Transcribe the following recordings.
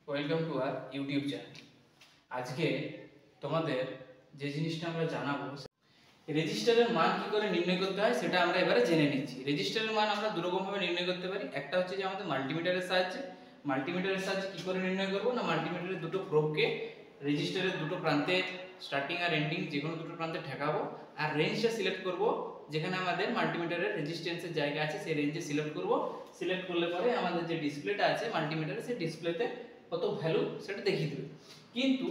Welcome to our YouTube channel. আজকে তোমাদের যে জিনিসটা আমরা জানাবো, রেজিস্টারের মান কি করে নির্ণয় করতে হয় সেটা আমরা এবারে জেনে নিচ্ছি। রেজিস্টারের মান আমরা দুরকম ভাবে নির্ণয় করতে পারি। একটা হচ্ছে যে আমাদের মাল্টিমিটারের সাহায্যে কি করে নির্ণয় করব না, মাল্টিমিটারের দুটো প্রোবকে রেজিস্টারের দুটো প্রান্তে স্টার্টিং আর এন্ডিং যে কোনো দুটো প্রান্তে ঠেকাবো, আর রেঞ্জটা সিলেক্ট করব। যেখানে আমাদের মাল্টিমিটারের রেজিস্ট্যান্সের জায়গা আছে সেই রেঞ্জে সিলেক্ট করব। সিলেক্ট করলে পরে আমাদের যে ডিসপ্লেটা আছে মাল্টিমিটারে, সেই ডিসপ্লেতে কত ভ্যালু সেটা দেখিয়ে দেবে। কিন্তু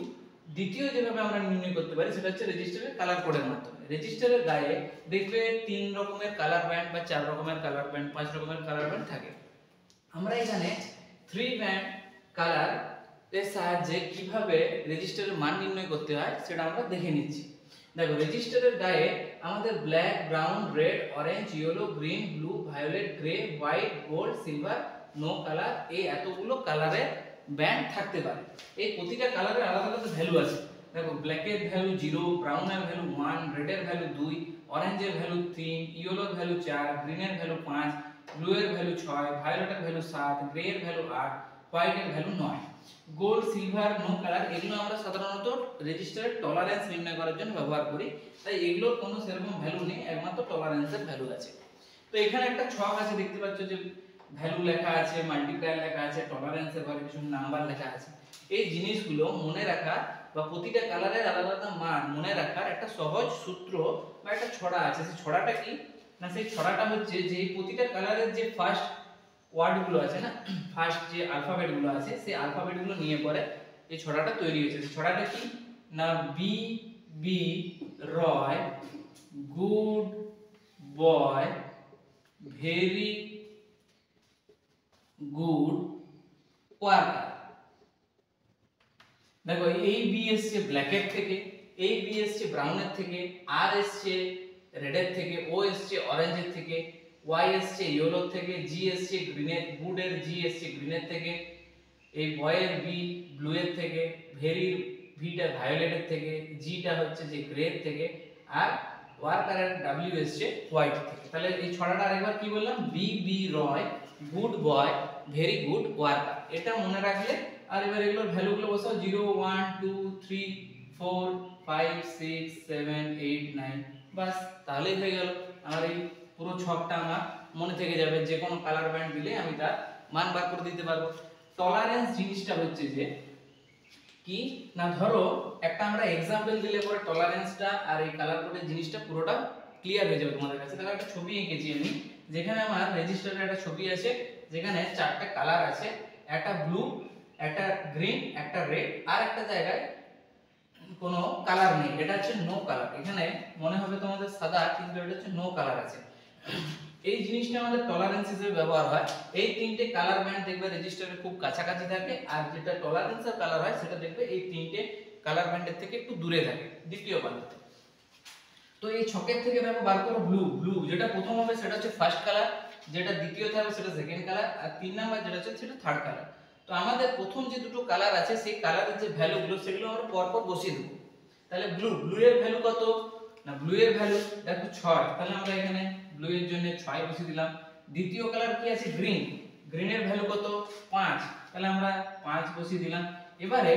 দ্বিতীয় যেভাবে আমরা নির্ণয় করতে পারি সেটা হচ্ছে রেজিস্টারের কালার কোডের মাধ্যমে। রেজিস্টারের গায়ে দেখবে 3 রকমের কালার ব্যান্ড বা 4 রকমের কালার ব্যান্ড, 5 রকমের কালার ব্যান্ড থাকে। আমরা এখানে 3 ব্যান্ড কালার এর সাহায্যে কিভাবে রেজিস্টারের মান নির্ণয় করতে হয় সেটা আমরা দেখে নিচ্ছি। দেখো, রেজিস্টারের গায়ে আমাদের black, brown, red, orange, yellow, green, blue, violet, grey, white, gold, silver, no colour, এই এতগুলো কালারের ব্যান্ড থাকতে পারে। এই প্রতিটা কালারের আলাদা আলাদা ভ্যালু আছে। দেখো, ব্ল্যাকের ভ্যালু 0, ব্রাউনের ভ্যালু 1, রেডের ভ্যালু 2, অরেঞ্জের ভ্যালু 3, ইয়েলোর ভ্যালু 4, গ্রিনের ভ্যালু 5, ব্লু এর ভ্যালু 6, ভায়োলেটের ভ্যালু 7, গ্রে এর ভ্যালু 8, হোয়াইটের value 9। Gold, silver, no colour এগুলো আমরা সাধারণত রেজিস্টারের টলারেন্স নির্ণয় করার জন্য ব্যবহার করি। তাই এগুলোর কোনো সেরকম ভ্যালু নেই, একমাত্র টলারেন্সের ভ্যালু আছে। তো এখানে একটা ছক আছে, দেখতে পাচ্ছ যে ভ্যালু লেখা আছে, মাল্টিপ্লায়ার লেখা আছে, টলারেন্সের ঘরে কিছু নাম্বার লেখা আছে। এই জিনিসগুলো মনে রাখা বা প্রতিটা কালারের আলাদা আলাদা মান মনে রাখার একটা সহজ সূত্র বা একটা ছড়া আছে। সেই ছড়াটা কি না, সেই ছড়াটা হচ্ছে যে প্রতিটা কালারের যে ফার্স্ট ওয়ার্ড গুলো আছে না, ফার্স্ট যে অ্যালফাবেট গুলো আছে, সেই অ্যালফাবেট গুলো নিয়ে পরে এই ছড়াটা তৈরি হয়েছে। সেই ছড়াটা কি না, B B Roy, good boy, very good worker. দেখো, এই বি এসছে ব্ল্যাকের থেকে, এই বি এসছে ব্রাউনের থেকে, আর এসছে রেডের থেকে, ও এসছে অরেঞ্জের থেকে, ওয়াই এসছে ইয়েলোর থেকে, জি এসছে গ্রিনের, গুডের জি এসছে গ্রিনের থেকে, এই বয়ের বি ব্লু এর থেকে, ভেরির ভিটা ভায়োলেটের থেকে, জিটা হচ্ছে যে গ্রে এর থেকে, আর ওয়ার্কারের ডাব্লিউ এসছে হোয়াইট থেকে। তাহলে এই ছড়াটা আরেকবার কি বললাম, B B Roy, good boy, very good worker. এটা মনে রাখলে আর এবার এগুলোর ভ্যালুগুলো বসাও, 0 1 2 3 4 5 6 7 8 9, বাস তাহলেই হয়ে গেল। আর এই পুরো ছকটা আমার মনে থেকে যাবে, যে কোনো কালার ব্যান্ড দিলে আমি তার মান বার করে দিতে পারবো। টলারেন্স জিনিসটা হচ্ছে যে কি না, ধরো একটা আমরা एग्जांपल দিলে পরে টলারেন্সটা আর এই কালার কোডের জিনিসটা পুরোটা ক্লিয়ার হয়ে যাবে তোমাদের কাছে। দেখো, একটা ছবি এঁকেছি আমি, যেখানে আমার রেজিস্টারের একটা ছবি আছে, যেখানে 4টা কালার আছে, একটা ব্লু, একটা গ্রিন, একটা রেড, আর একটা জায়গায় কোনো কালার নেই, এটা হচ্ছে নো কালার। এখানে মনে হবে তোমাদের সাদা, কিন্তু এটা হচ্ছে নো কালার আছে। এই জিনিসটা আমাদের টলারেন্স হিসেবে ব্যবহার হয়। এই তিনটে কালার ব্যান্ড দেখবে রেজিস্টারে খুব কাছাকাছি থাকে, আর যেটা টলারেন্সের কালার হয় সেটা দেখবে এই তিনটে কালার ব্যান্ডের থেকে একটু দূরে থাকে, দ্বিতীয় প্রান্তে। তো এই ছকের থেকে দেখো বার করো ব্লু। ব্লু যেটা প্রথম হবে সেটা হচ্ছে ফার্স্ট কালার, যেটা দ্বিতীয়তে হবে সেটা সেকেন্ড কালার, আর 3 নাম্বার যেটা হচ্ছে সেটা থার্ড কালার। তো আমাদের প্রথম যে দুটো কালার আছে সেই কালারের যে ভ্যালুগুলো সেগুলো আমরা পরপর বসিয়ে দেব। তাহলে ব্লু, ব্লু এর ভ্যালু কত না, ব্লু এর ভ্যালু দেখো 6, তাহলে আমরা এখানে ব্লু এর জন্য 6 বসিয়ে দিলাম। দ্বিতীয় কালার কি আছে, গ্রিন, গ্রিনের ভ্যালু কত 5, তাহলে আমরা 5 বসিয়ে দিলাম। এবারে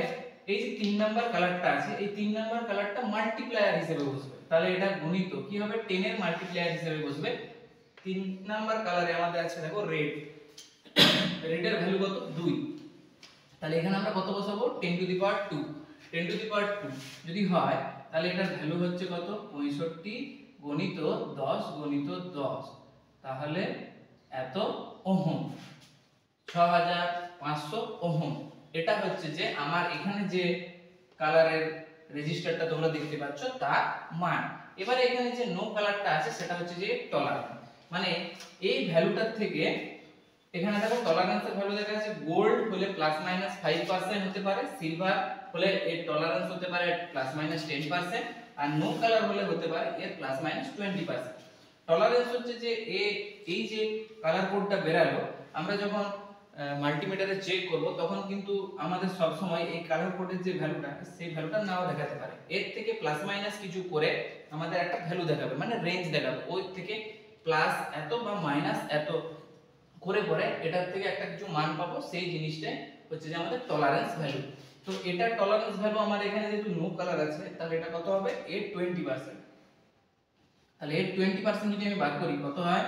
এই যে 3 নাম্বার কালারটা আছে, এই 3 নাম্বার কালারটা মাল্টিপ্লায়ার হিসেবে বসবে, তাহলে এটা গুণিত কি হবে, 10 এর মাল্টিপ্লায়ার হিসেবে বসবে। 3 নাম্বার কালারে আমাদের আছে দেখো রেড, রেডের ভ্যালু কত 2, তাহলে এখানে আমরা কত বসাবো 10 to the power 2। 10 to the পাওয়ার 2 যদি হয় তাহলে এটার ভ্যালু হচ্ছে কত 65 গণিত 10 গণিত 10, তাহলে এত ওহম, 6500 ওহম। এটা হচ্ছে যে আমার এখানে যে কালারের রেজিস্টারটা তোমরা দেখতে পাচ্ছ তার মান। এবারে এখানে যে নো কালারটা আছে সেটা হচ্ছে যে টলারেন্স, মানে এই ভ্যালুটার থেকে এখানে দেখো টলারেন্সের ভ্যালু দেখা আছে, গোল্ড হলে +- 5% হতে পারে, সিলভার হলে এর টলারেন্স হতে পারে +- 10%, আর নো কালার হলে হতে পারে এর +- 20%। টলারেন্স হচ্ছে যে এই যে কালার কোডটা বেরালো, আমরা যখন মাল্টিমিটারে চেক করব তখন কিন্তু আমাদের সব সময় এই কালার কোডের যে ভ্যালুটা সেই ভ্যালুটা নাও দেখাতে পারে। এর থেকে প্লাস মাইনাস কিছু করে আমাদের একটা ভ্যালু দেখাবে, মানে রেঞ্জ দেখাবে, ওই থেকে প্লাস এত বা মাইনাস এত করে করে এটার থেকে একটা কিছু মান পাবো, সেই জিনিসটাই হচ্ছে যে আমাদের টলারেন্স ভ্যালু। তো এটা টলারেন্স ভ্যালু আমার এখানে যেহেতু নো কালার আছে, তাহলে এটা কত হবে? এর 20%। তাহলে এর 20% যদি আমি বার করি কত হয়?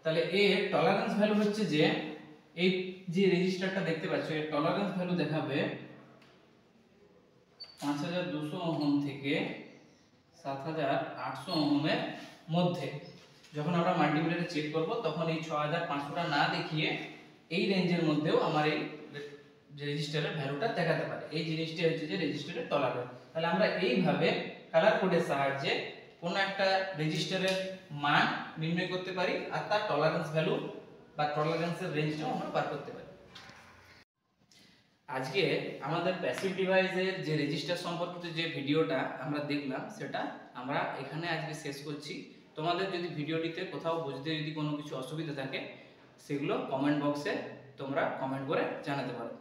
তাহলে এর টলারেন্স ভ্যালু হচ্ছে যে এই যে রেজিস্টারটা দেখতে পাচ্ছ, এর টলারেন্স ভ্যালু দেখাবে 5200 ওহম থেকে 7800 ওহমের মধ্যে। যখন আমরা মাল্টিমিটারে চেক করব তখন এই 6500টা না দেখিয়ে এই রেঞ্জের মধ্যেও আমার এই রেজিস্টারের ভ্যালুটা দেখাতে পারে। এই জিনিসটা হচ্ছে যে রেজিস্টারের টলারেন্স। তাহলে আমরা এইভাবে কালার কোডের সাহায্যে কোনো একটা রেজিস্টারের মান নির্ণয় করতে পারি আর তার টলারেন্স ভ্যালু বা টলারেন্সের রেঞ্জটাও আমরা বার করতে পারি। আজকে আমাদের প্যাসিভ ডিভাইসের যে রেজিস্টার সম্পর্কিত যে ভিডিওটা আমরা দেখলাম সেটা আমরা এখানে আজকে শেষ করছি। তোমাদের যদি ভিডিওটিতে কোথাও বুঝতে যদি কোনো কিছু অসুবিধা থাকে সেগুলো কমেন্ট বক্সে তোমরা কমেন্ট করে জানাতে পারো।